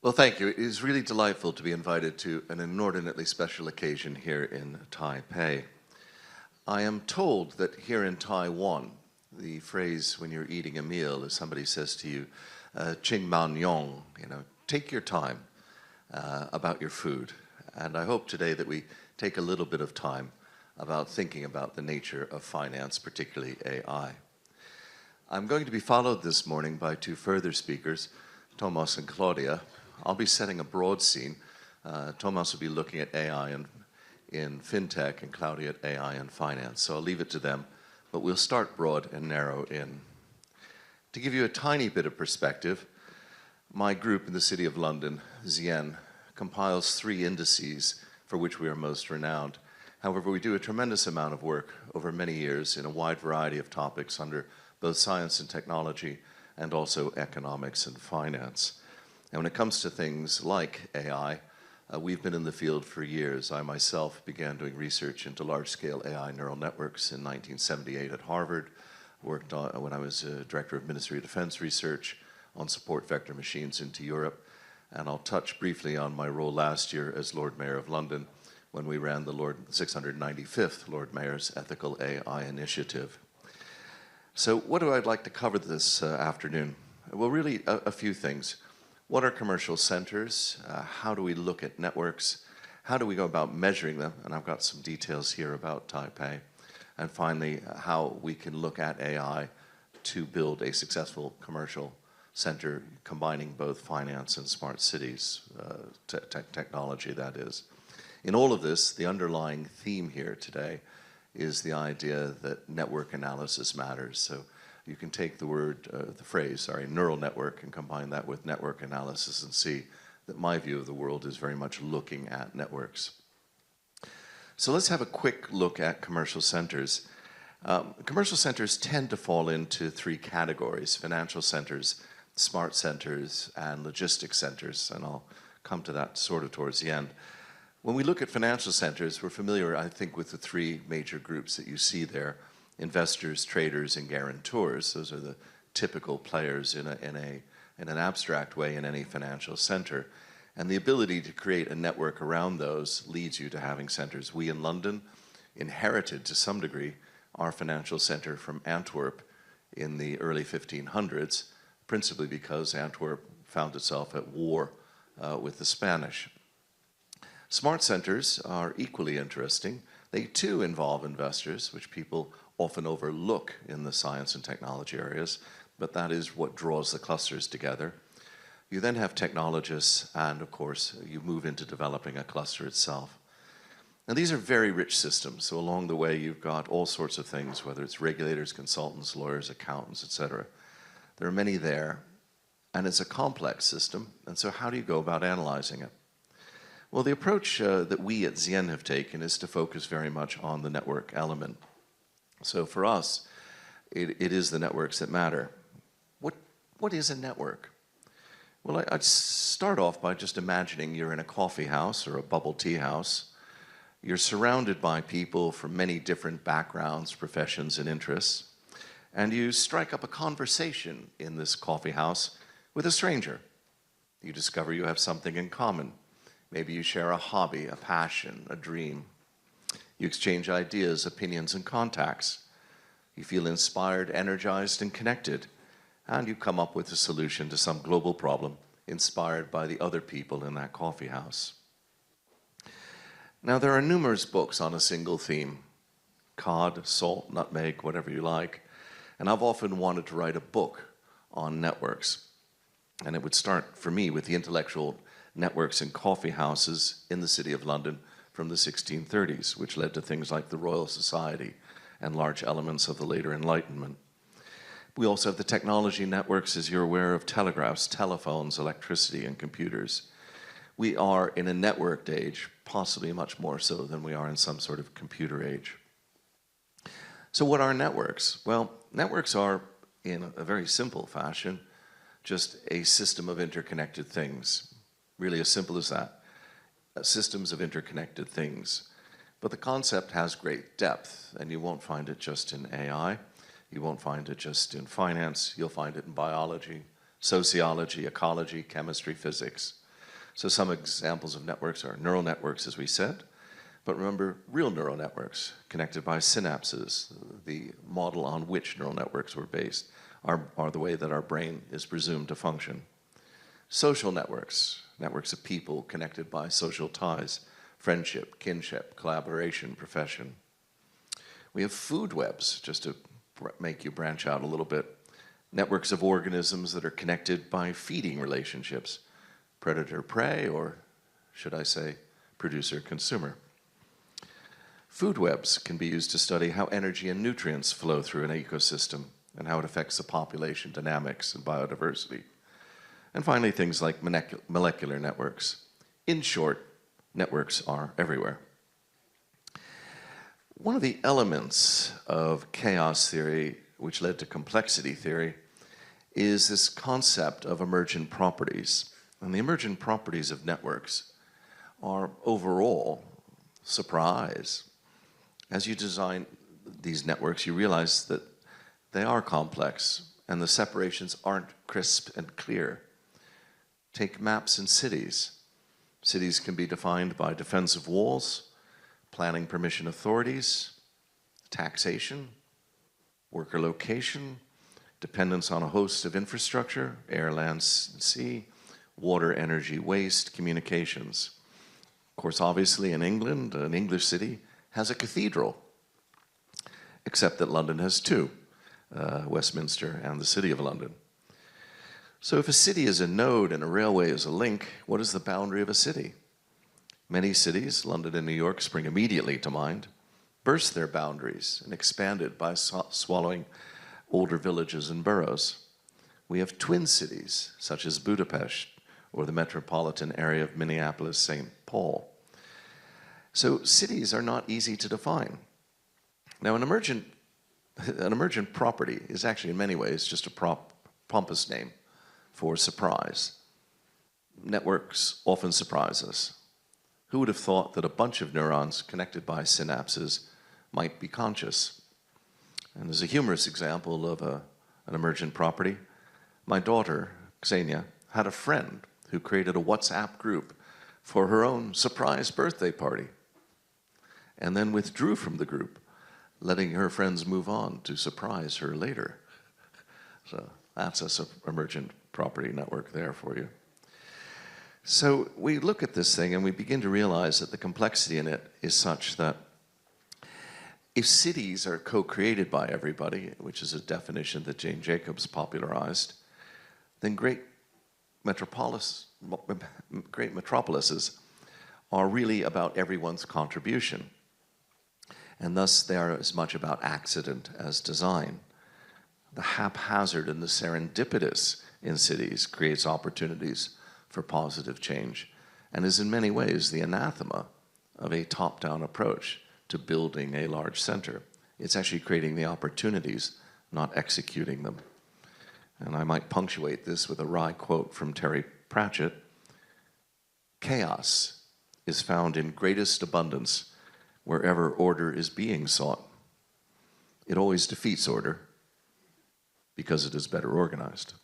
Well, thank you. It is really delightful to be invited to an inordinately special occasion here in Taipei. I am told that here in Taiwan, the phrase when you're eating a meal is somebody says to you, "Qing man yong," take your time about your food. And I hope today that we take a little bit of time about thinking about the nature of finance, particularly AI. I'm going to be followed this morning by two further speakers, Thomas and Claudia. I'll be setting a broad scene. Thomas will be looking at AI in fintech and Claudia at AI in finance. So I'll leave it to them, but we'll start broad and narrow in. To give you a tiny bit of perspective, my group in the City of London, Zien, compiles 3 indices for which we are most renowned. However, we do a tremendous amount of work over many years in a wide variety of topics under both science and technology and also economics and finance. And when it comes to things like AI, we've been in the field for years. I myself began doing research into large-scale AI neural networks in 1978 at Harvard, worked on, when I was Director of Ministry of Defense Research, on support vector machines into Europe. And I'll touch briefly on my role last year as Lord Mayor of London when we ran the 695th Lord Mayor's Ethical AI Initiative. So what do I like to cover this afternoon? Well, really a few things. What are commercial centers? How do we look at networks? How do we go about measuring them? And I've got some details here about Taipei. And finally, how we can look at AI to build a successful commercial center combining both finance and smart cities, technology, that is. In all of this, the underlying theme here today is the idea that network analysis matters. So you can take the phrase, neural network, and combine that with network analysis and see that my view of the world is very much looking at networks. So let's have a quick look at commercial centers. Commercial centers tend to fall into 3 categories: financial centers, smart centers, and logistics centers, and I'll come to that sort of towards the end. When we look at financial centers, we're familiar, I think, with the 3 major groups that you see there: investors, traders, and guarantors. Those are the typical players in an abstract way in any financial center. And the ability to create a network around those leads you to having centers. We in London inherited, to some degree, our financial center from Antwerp in the early 1500s, principally because Antwerp found itself at war with the Spanish. Smart centers are equally interesting. They too involve investors, which people often overlook in the science and technology areas, but that is what draws the clusters together. You then have technologists, and of course, you move into developing a cluster itself. Now, these are very rich systems, so along the way, you've got all sorts of things, whether it's regulators, consultants, lawyers, accountants, etc. There are many there, and it's a complex system, and so how do you go about analyzing it? Well, the approach that we at Zien have taken is to focus very much on the network element. So for us, it is the networks that matter. What is a network? Well, I'd start off by just imagining you're in a coffee house or a bubble tea house. You're surrounded by people from many different backgrounds, professions, and interests, and you strike up a conversation in this coffee house with a stranger. You discover you have something in common. Maybe you share a hobby, a passion, a dream. You exchange ideas, opinions, and contacts. You feel inspired, energized, and connected, and you come up with a solution to some global problem inspired by the other people in that coffee house. Now, there are numerous books on a single theme: cod, salt, nutmeg, whatever you like. And I've often wanted to write a book on networks. And it would start, for me, with the intellectual networks in coffee houses in the City of London from the 1630s, which led to things like the Royal Society and large elements of the later Enlightenment. We also have the technology networks, as you're aware, of telegraphs, telephones, electricity, and computers. We are in a networked age, possibly much more so than we are in some sort of computer age. So what are networks? Well, networks are, in a very simple fashion, just a system of interconnected things. Really as simple as that. Systems of interconnected things. But the concept has great depth, and you won't find it just in AI. You won't find it just in finance. You'll find it in biology, sociology, ecology, chemistry, physics. So some examples of networks are neural networks, as we said, but remember, real neural networks connected by synapses, the model on which neural networks were based, are the way that our brain is presumed to function. Social networks, networks of people connected by social ties, friendship, kinship, collaboration, profession. We have food webs, just to make you branch out a little bit. Networks of organisms that are connected by feeding relationships, predator-prey, or should I say, producer-consumer. Food webs can be used to study how energy and nutrients flow through an ecosystem and how it affects the population dynamics and biodiversity. And finally, things like molecular networks. In short, networks are everywhere. One of the elements of chaos theory, which led to complexity theory, is this concept of emergent properties. And the emergent properties of networks are overall surprise. As you design these networks, you realize that they are complex and the separations aren't crisp and clear. Take maps in cities. Cities can be defined by defensive walls, planning permission authorities, taxation, worker location, dependence on a host of infrastructure, air, land, sea, water, energy, waste, communications. Of course, obviously in England, an English city has a cathedral, except that London has two, Westminster and the City of London. So if a city is a node and a railway is a link, what is the boundary of a city? Many cities, London and New York spring immediately to mind, burst their boundaries and expanded by swallowing older villages and boroughs. We have twin cities, such as Budapest, or the metropolitan area of Minneapolis-St. Paul. So cities are not easy to define. Now, an emergent property is actually in many ways just a pompous name for surprise. Networks often surprise us. Who would have thought that a bunch of neurons connected by synapses might be conscious? And as a humorous example of an emergent property, my daughter, Xenia, had a friend who created a WhatsApp group for her own surprise birthday party, and then withdrew from the group, letting her friends move on to surprise her later. So that's an emergent property network there for you. So we look at this thing and we begin to realize that the complexity in it is such that if cities are co-created by everybody, which is a definition that Jane Jacobs popularized, then great metropolises are really about everyone's contribution. And thus they are as much about accident as design. The haphazard and the serendipitous in cities creates opportunities for positive change and is in many ways the anathema of a top-down approach to building a large center. It's actually creating the opportunities, not executing them. And I might punctuate this with a wry quote from Terry Pratchett: "Chaos is found in greatest abundance wherever order is being sought. It always defeats order because it is better organized."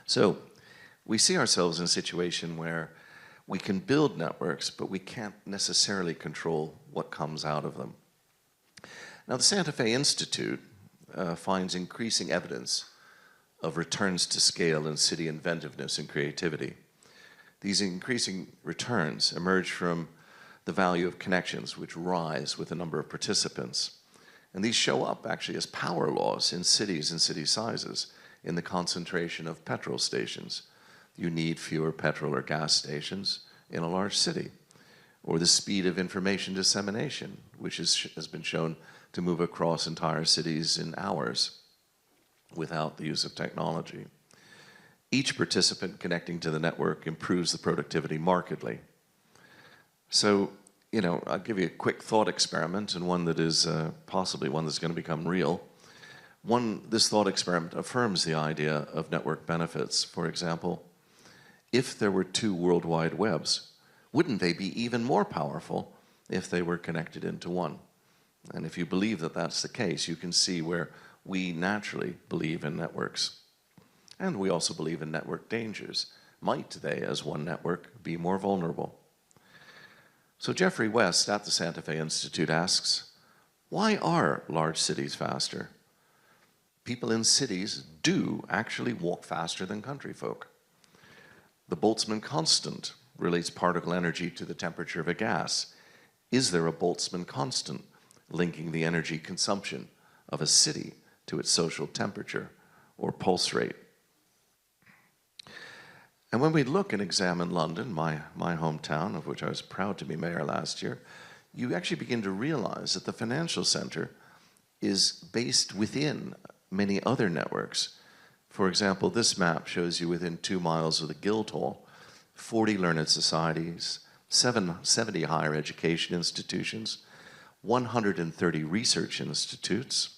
So we see ourselves in a situation where we can build networks, but we can't necessarily control what comes out of them. Now, the Santa Fe Institute finds increasing evidence of returns to scale in city inventiveness and creativity. These increasing returns emerge from the value of connections, which rise with the number of participants. And these show up actually as power laws in cities and city sizes, in the concentration of petrol stations. You need fewer petrol or gas stations in a large city. Or the speed of information dissemination, which has been shown to move across entire cities in hours without the use of technology. Each participant connecting to the network improves the productivity markedly. So, I'll give you a quick thought experiment, and one that is possibly one that's going to become real. This thought experiment affirms the idea of network benefits. For example, if there were two World Wide Webs, wouldn't they be even more powerful if they were connected into one? And if you believe that that's the case, you can see where we naturally believe in networks. And we also believe in network dangers. might they, as one network, be more vulnerable? So Jeffrey West at the Santa Fe Institute asks, why are large cities faster? People in cities do actually walk faster than country folk. The Boltzmann constant relates particle energy to the temperature of a gas. Is there a Boltzmann constant linking the energy consumption of a city to its social temperature or pulse rate? And when we look and examine London, my hometown, of which I was proud to be mayor last year, you actually begin to realize that the financial center is based within many other networks. For example, this map shows you within 2 miles of the Guildhall, 40 learned societies, 70 higher education institutions, 130 research institutes,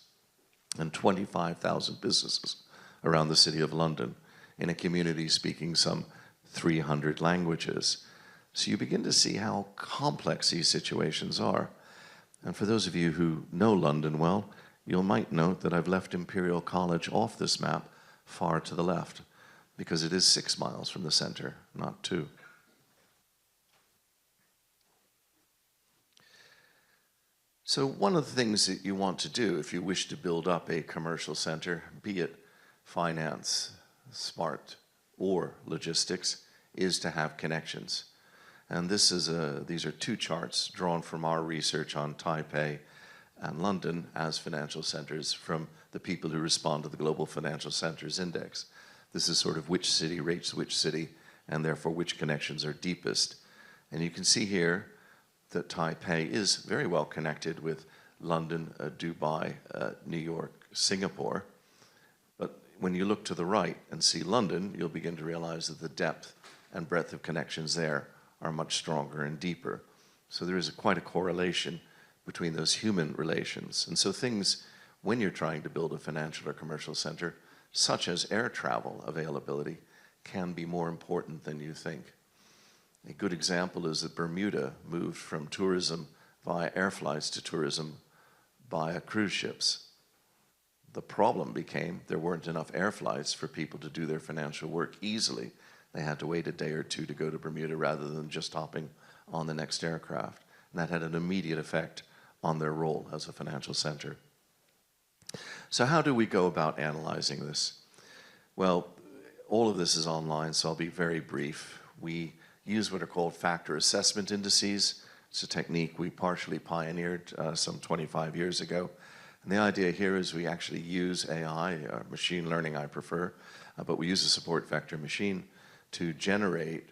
and 25,000 businesses around the City of London, in a community speaking some 300 languages. So you begin to see how complex these situations are. And for those of you who know London well, you might note that I've left Imperial College off this map far to the left, because it is 6 miles from the center, not 2. So one of the things that you want to do if you wish to build up a commercial center, be it finance, smart, or logistics, is to have connections. And these are 2 charts drawn from our research on Taipei and London as financial centers from the people who respond to the Global Financial Centers Index. This is sort of which city rates which city, and therefore which connections are deepest. And you can see here that Taipei is very well connected with London, Dubai, New York, Singapore. But when you look to the right and see London, you'll begin to realize that the depth and breadth of connections there are much stronger and deeper. So there is quite a correlation between those human relations. And so things, when you're trying to build a financial or commercial center, such as air travel availability, can be more important than you think. A good example is that Bermuda moved from tourism via air flights to tourism via cruise ships. The problem became there weren't enough air flights for people to do their financial work easily. They had to wait a day or 2 to go to Bermuda rather than just hopping on the next aircraft. And that had an immediate effect on their role as a financial center. So how do we go about analyzing this? Well, all of this is online, so I'll be very brief. We use what are called factor assessment indices. It's a technique we partially pioneered some 25 years ago. And the idea here is we actually use AI, or machine learning I prefer, but we use a support vector machine to generate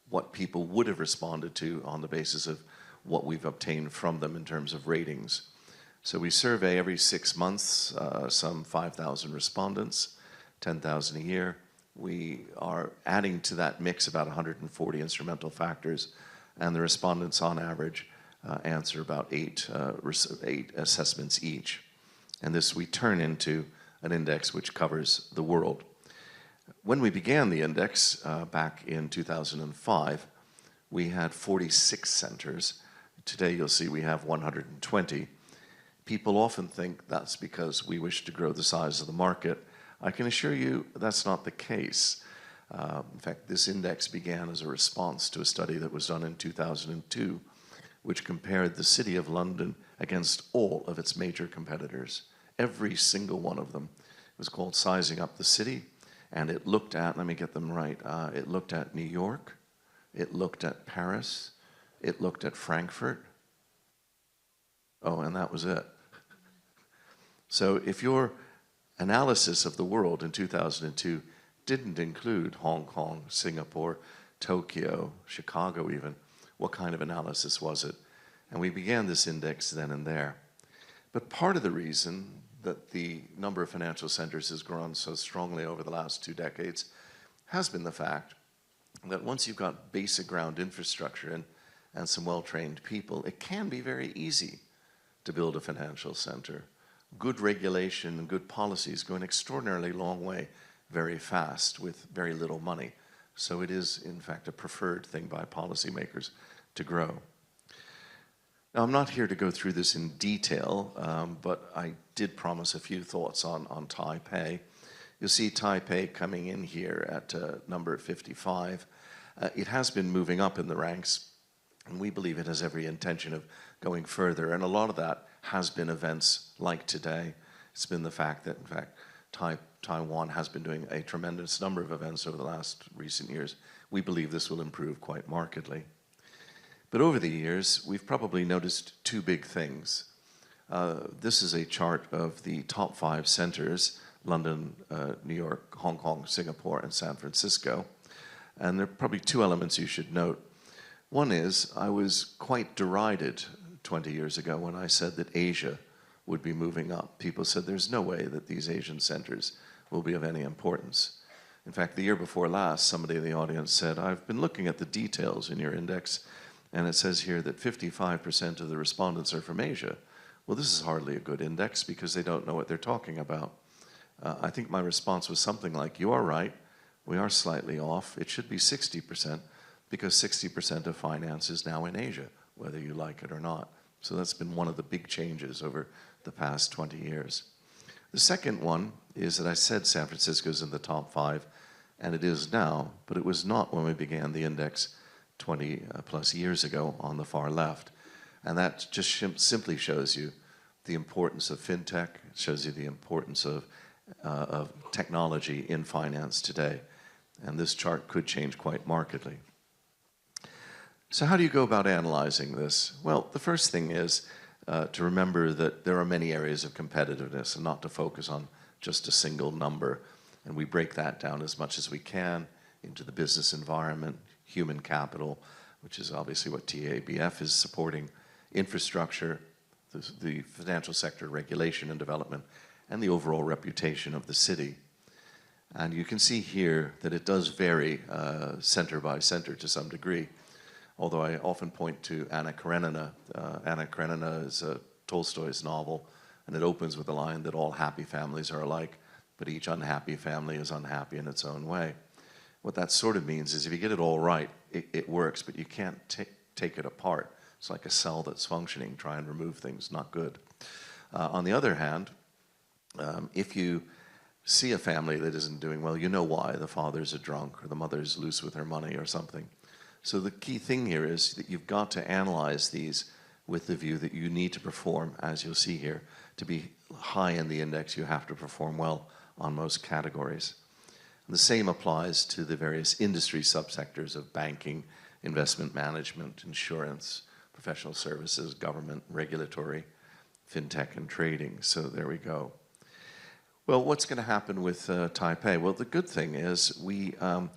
what people would have responded to on the basis of what we've obtained from them in terms of ratings. So we survey every 6 months some 5,000 respondents, 10,000 a year. We are adding to that mix about 140 instrumental factors, and the respondents on average answer about 8 assessments each. And this we turn into an index which covers the world. When we began the index back in 2005, we had 46 centers. Today you'll see we have 120. People often think that's because we wish to grow the size of the market. I can assure you that's not the case. In fact, this index began as a response to a study that was done in 2002, which compared the City of London against all of its major competitors, every single one of them. It was called Sizing Up the City, and it looked at, let me get them right, it looked at New York, it looked at Paris, it looked at Frankfurt. Oh, and that was it. So if your analysis of the world in 2002 didn't include Hong Kong, Singapore, Tokyo, Chicago even, what kind of analysis was it? And we began this index then and there. But part of the reason that the number of financial centers has grown so strongly over the last 2 decades has been the fact that once you've got basic ground infrastructure and some well-trained people, it can be very easy to build a financial center. Good regulation and good policies go an extraordinarily long way very fast with very little money. So it is, in fact, a preferred thing by policymakers to grow. Now, I'm not here to go through this in detail, but I did promise a few thoughts on Taipei. You'll see Taipei coming in here at number 55. It has been moving up in the ranks, and we believe it has every intention of going further. And a lot of that has been events like today. It's been the fact that, in fact, Taiwan has been doing a tremendous number of events over the last recent years. We believe this will improve quite markedly. But over the years, we've probably noticed two big things. This is a chart of the top 5 centers: London, New York, Hong Kong, Singapore, and San Francisco. And there are probably two elements you should note. One is, I was quite derided 20 years ago when I said that Asia would be moving up. People said there's no way that these Asian centers will be of any importance. In fact, the year before last, somebody in the audience said, I've been looking at the details in your index, and it says here that 55% of the respondents are from Asia. Well, this is hardly a good index because they don't know what they're talking about. I think my response was something like, you are right, we are slightly off. It should be 60% because 60% of finance is now in Asia, whether you like it or not. So that's been one of the big changes over the past 20 years. The second one is that I said San Francisco's in the top 5, and it is now, but it was not when we began the index 20 plus years ago on the far left. And that just simply shows you the importance of fintech, it shows you the importance of technology in finance today. And this chart could change quite markedly. So how do you go about analyzing this? Well, the first thing is to remember that there are many areas of competitiveness and not to focus on just a single number. And we break that down as much as we can into the business environment, human capital, which is obviously what TABF is supporting, infrastructure, the financial sector regulation and development, and the overall reputation of the city. And you can see here that it does vary center by center to some degree, although I often point to Anna Karenina. Anna Karenina is Tolstoy's novel, and it opens with the line that all happy families are alike, but each unhappy family is unhappy in its own way. What that sort of means is if you get it all right, it works, but you can't take it apart. It's like a cell that's functioning, try and remove things, not good. On the other hand, if you see a family that isn't doing well, you know why. The father's a drunk, or the mother's loose with her money or something. So the key thing here is that you've got to analyze these with the view that you need to perform, as you'll see here. To be high in the index, you have to perform well on most categories. And the same applies to the various industry subsectors of banking, investment management, insurance, professional services, government, regulatory, fintech, and trading. So there we go. Well, what's going to happen with Taipei? Well, the good thing is we, have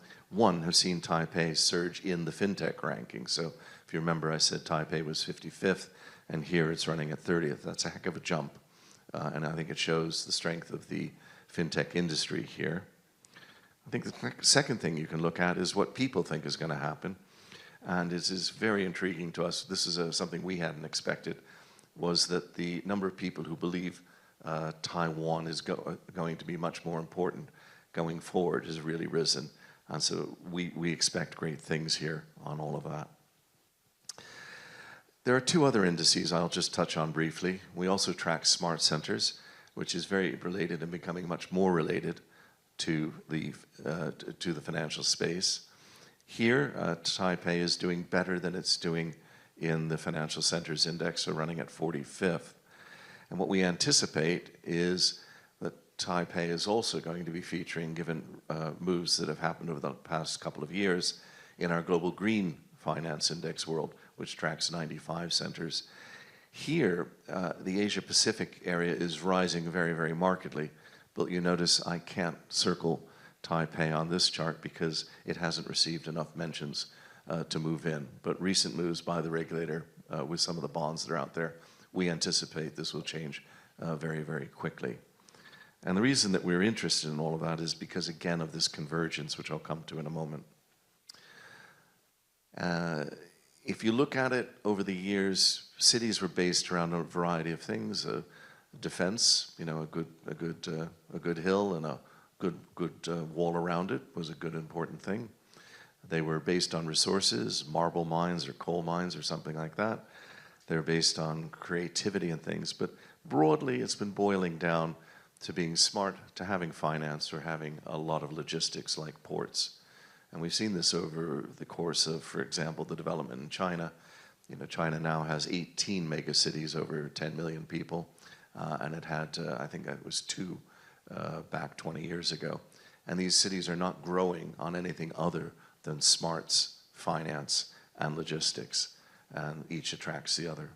seen Taipei surge in the fintech ranking. So if you remember, I said Taipei was 55th, and here it's running at 30th. That's a heck of a jump. And I think it shows the strength of the fintech industry here. I think the second thing you can look at is what people think is going to happen. And this is very intriguing to us. This is something we hadn't expected, was that the number of people who believe Taiwan is going to be much more important going forward has really risen. And so we expect great things here on all of that. There are two other indices I'll just touch on briefly. We also track smart centers, which is very related and becoming much more related to the financial space. Here, Taipei is doing better than it's doing in the Financial Centers Index, so running at 45th. And what we anticipate is that Taipei is also going to be featuring, given moves that have happened over the past couple of years, in our Global Green Finance Index world, which tracks 95 centers. Here, the Asia-Pacific area is rising very, very markedly, but you notice I can't circle Taipei on this chart because it hasn't received enough mentions to move in. But recent moves by the regulator with some of the bonds that are out there, we anticipate this will change very, very quickly. And the reason that we're interested in all of that is because, again, of this convergence, which I'll come to in a moment. If you look at it over the years, cities were based around a variety of things. Defense, you know, a good hill and a good wall around it was a good important thing. They were based on resources, marble mines or coal mines or something like that. They're based on creativity and things, but broadly it's been boiling down to being smart, to having finance, or having a lot of logistics like ports. And we've seen this over the course of, for example, the development in China. You know, China now has 18 megacities, over 10 million people, and it had, I think it was 2 back 20 years ago. And these cities are not growing on anything other than smarts, finance, and logistics, and each attracts the other.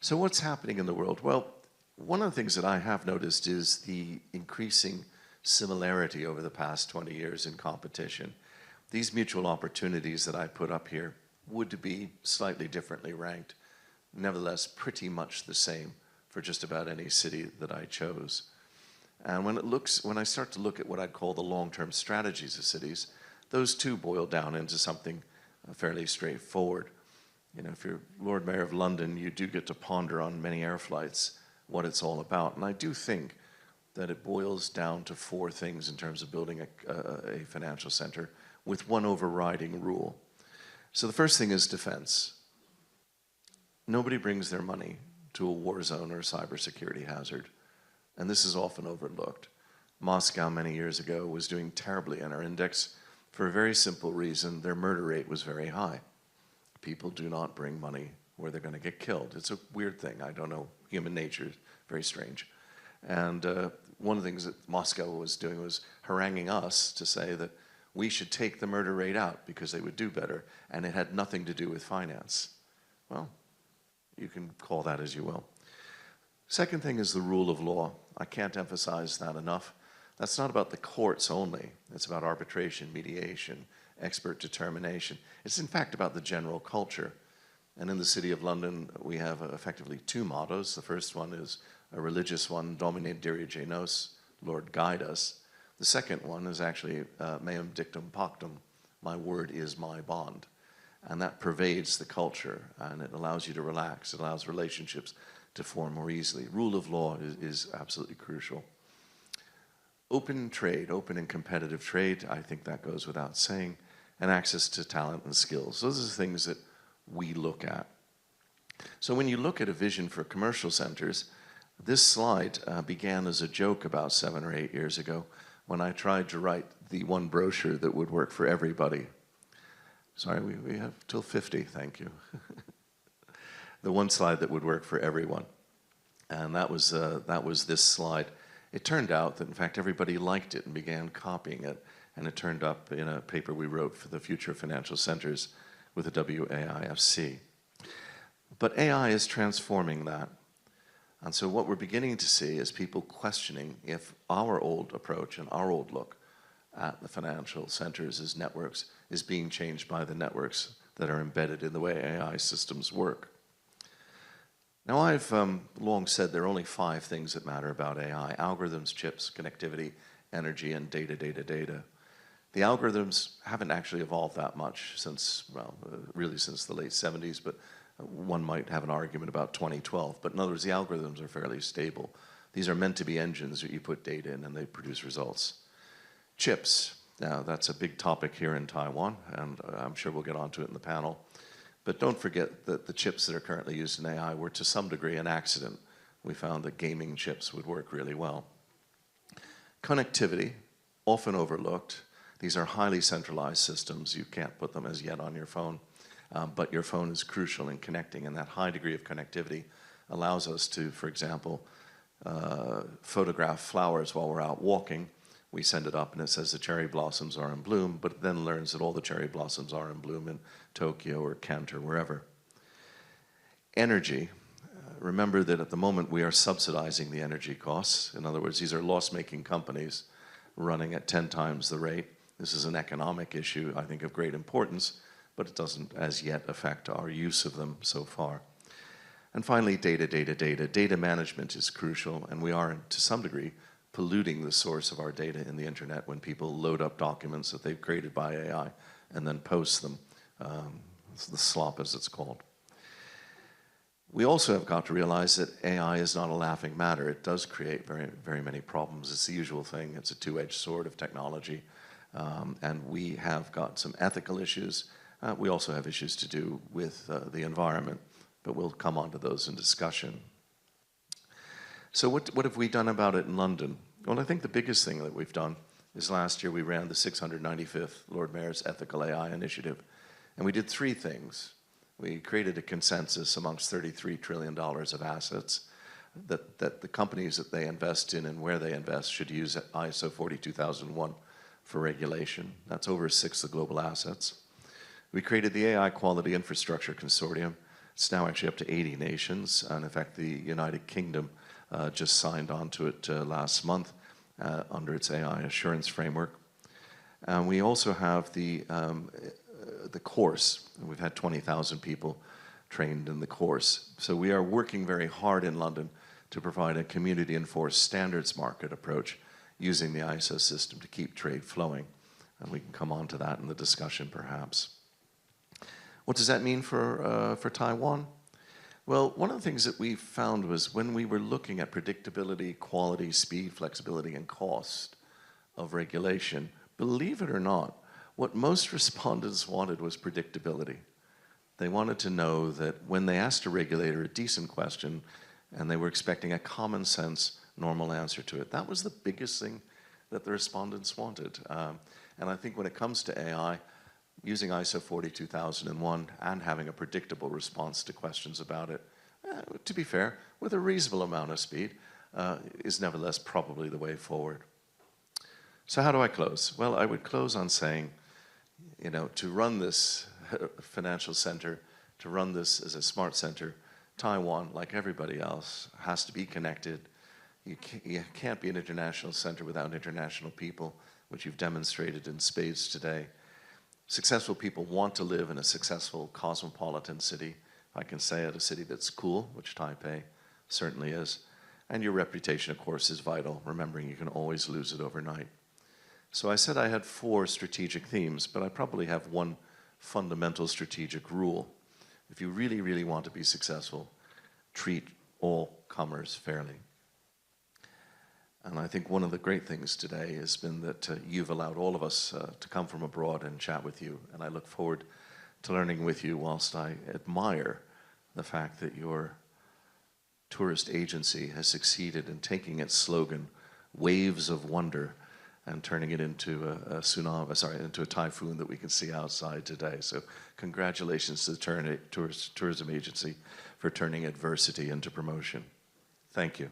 So what's happening in the world? Well, one of the things that I have noticed is the increasing similarity over the past 20 years in competition. These mutual opportunities that I put up here would be slightly differently ranked, nevertheless pretty much the same for just about any city that I chose. And when I start to look at what I'd call the long-term strategies of cities, those too boil down into something fairly straightforward. You know, if you're Lord Mayor of London, you do get to ponder on many air flights what it's all about. And I do think that it boils down to 4 things in terms of building a financial center, with one overriding rule. So the first thing is defense. Nobody brings their money to a war zone or a cybersecurity hazard, and this is often overlooked. Moscow many years ago was doing terribly in our index for a very simple reason: their murder rate was very high. People do not bring money where they're going to get killed. It's a weird thing. I don't know. Human nature is very strange. And one of the things that Moscow was doing was haranguing us to say that we should take the murder rate out because they would do better, and it had nothing to do with finance. Well, you can call that as you will. Second thing is the rule of law. I can't emphasize that enough. That's not about the courts only. It's about arbitration, mediation, expert determination. It's in fact about the general culture. And in the City of London, we have effectively 2 mottos. The first one is a religious one, Domine dirige nos, Lord guide us. The second one is actually meum dictum pactum, my word is my bond. And that pervades the culture, and it allows you to relax. It allows relationships to form more easily. Rule of law is absolutely crucial. Open trade, open and competitive trade, I think that goes without saying, and access to talent and skills. Those are the things that we look at. So when you look at a vision for commercial centers, this slide began as a joke about 7 or 8 years ago when I tried to write the one brochure that would work for everybody. Sorry, we have till 50, thank you. The one slide that would work for everyone. And that was this slide. It turned out that, in fact, everybody liked it and began copying it. And it turned up in a paper we wrote for the Future of Financial Centers with the WAIFC. But AI is transforming that. And so what we're beginning to see is people questioning if our old approach and our old look at the financial centers as networks is being changed by the networks that are embedded in the way AI systems work. Now, I've long said there are only 5 things that matter about AI: algorithms, chips, connectivity, energy, and data, data, data. The algorithms haven't actually evolved that much since, well, really since the late 70s, but one might have an argument about 2012. But in other words, the algorithms are fairly stable. These are meant to be engines that you put data in and they produce results. Chips. Now, that's a big topic here in Taiwan, and I'm sure we'll get onto it in the panel. But don't forget that the chips that are currently used in AI were to some degree an accident. We found that gaming chips would work really well. Connectivity, often overlooked. These are highly centralized systems. You can't put them as yet on your phone, but your phone is crucial in connecting, and that high degree of connectivity allows us to, for example, photograph flowers while we're out walking. We send it up and it says the cherry blossoms are in bloom, but it then learns that all the cherry blossoms are in bloom in Tokyo or Kent or wherever. Energy. Remember that at the moment we are subsidizing the energy costs. In other words, these are loss-making companies running at 10 times the rate. This is an economic issue, I think, of great importance, but it doesn't as yet affect our use of them so far. And finally, data, data, data. Data management is crucial, and we are, to some degree, polluting the source of our data in the internet when people load up documents that they've created by AI and then post them. It's the slop, as it's called. We also have got to realize that AI is not a laughing matter. It does create very, very many problems. It's the usual thing. It's a two-edged sword of technology. And we have got some ethical issues. We also have issues to do with the environment, but we'll come on to those in discussion. So what have we done about it in London? Well, I think the biggest thing that we've done is last year we ran the 695th Lord Mayor's Ethical AI Initiative, and we did three things. We created a consensus amongst $33 trillion of assets that the companies that they invest in and where they invest should use ISO 42001 for regulation. That's over a sixth of global assets. We created the AI Quality Infrastructure Consortium. It's now actually up to 80 nations, and in fact the United Kingdom just signed on to it last month under its AI assurance framework. And we also have the course. We've had 20,000 people trained in the course. So we are working very hard in London to provide a community-enforced standards market approach using the ISO system to keep trade flowing. And we can come on to that in the discussion perhaps. What does that mean for Taiwan? Well, one of the things that we found was when we were looking at predictability, quality, speed, flexibility, and cost of regulation, believe it or not, what most respondents wanted was predictability. They wanted to know that when they asked a regulator a decent question and they were expecting a common sense, normal answer to it, that was the biggest thing that the respondents wanted. And I think when it comes to AI, using ISO 42001 and having a predictable response to questions about it, to be fair, with a reasonable amount of speed, is nevertheless probably the way forward. So how do I close? Well, I would close on saying, you know, to run this financial center, to run this as a smart center, Taiwan, like everybody else, has to be connected. You can't be an international center without international people, which you've demonstrated in spades today. Successful people want to live in a successful cosmopolitan city. I can say it, a city that's cool, which Taipei certainly is. And your reputation, of course, is vital, remembering you can always lose it overnight. So I said I had 4 strategic themes, but I probably have one fundamental strategic rule. If you really, really want to be successful, treat all comers fairly. And I think one of the great things today has been that you've allowed all of us to come from abroad and chat with you. And I look forward to learning with you whilst I admire the fact that your tourist agency has succeeded in taking its slogan, Waves of Wonder, and turning it into a tsunami, into a typhoon that we can see outside today. So congratulations to the tourism agency for turning adversity into promotion. Thank you.